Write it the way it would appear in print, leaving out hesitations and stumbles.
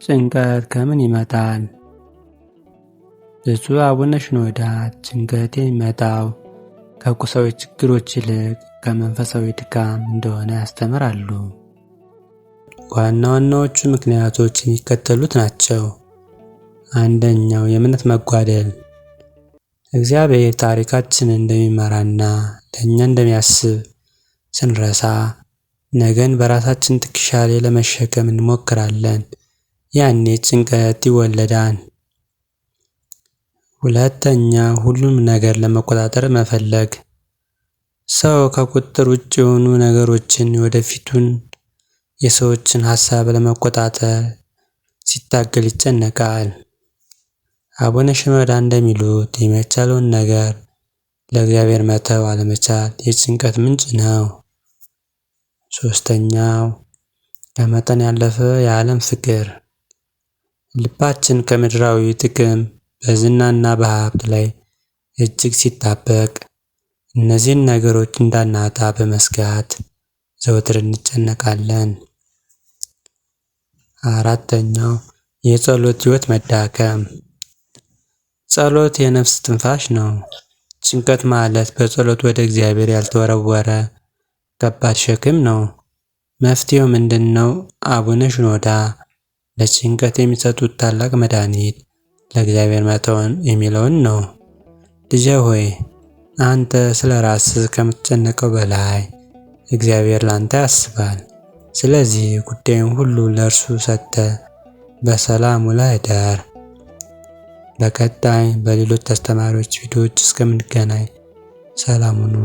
ጭንቀት ከምን ይመጣል? ብፁዕ አቡነ ሽኖዳ ጭንቀት የሚመጣው ከቁሳዊ ችግሮች ይልቅ ከመንፈሳዊ ድካም እንደሆነ ያስተምራሉ። ዋና ዋናዎቹ ምክንያቶች የሚከተሉት ናቸው። አንደኛው የእምነት መጓደል። እግዚአብሔር ታሪካችንን እንደሚመራና ለእኛ እንደሚያስብ ስንረሳ ነገን በራሳችን ትከሻ ላይ ለመሸከም እንሞክራለን። ያኔ ጭንቀት ይወለዳል። ሁለተኛ፣ ሁሉም ነገር ለመቆጣጠር መፈለግ። ሰው ከቁጥጥር ውጭ የሆኑ ነገሮችን ወደፊቱን የሰዎችን ሀሳብ ለመቆጣጠር ሲታገል ይጨነቃል። አቡነ ሽኖዳ እንደሚሉት የሚቻለውን ነገር ለእግዚአብሔር መተው አለመቻል የጭንቀት ምንጭ ነው። ሶስተኛው፣ ከመጠን ያለፈ የዓለም ፍቅር። ልባችን ከምድራዊ ጥቅም በዝናና በሀብት ላይ እጅግ ሲጣበቅ እነዚህን ነገሮች እንዳናጣ በመስጋት ዘወትር እንጨነቃለን። አራተኛው፣ የጸሎት ሕይወት መዳከም። ጸሎት የነፍስ ትንፋሽ ነው። ጭንቀት ማለት በጸሎት ወደ እግዚአብሔር ያልተወረወረ ከባድ ሸክም ነው። መፍትሄው ምንድን ነው? አቡነ ሽኖዳ ለጭንቀት የሚሰጡት ታላቅ መድኃኒት ለእግዚአብሔር መተውን የሚለውን ነው። ልጄ ሆይ፣ አንተ ስለ ራስህ ከምትጨነቀው በላይ እግዚአብሔር ላንተ ያስባል። ስለዚህ ጉዳዩን ሁሉ ለእርሱ ሰጥተህ በሰላም ውለህ እደር። በቀጣይ በሌሎች አስተማሪዎች ቪዲዮዎች እስከምንገናኝ ሰላም ሁኑ።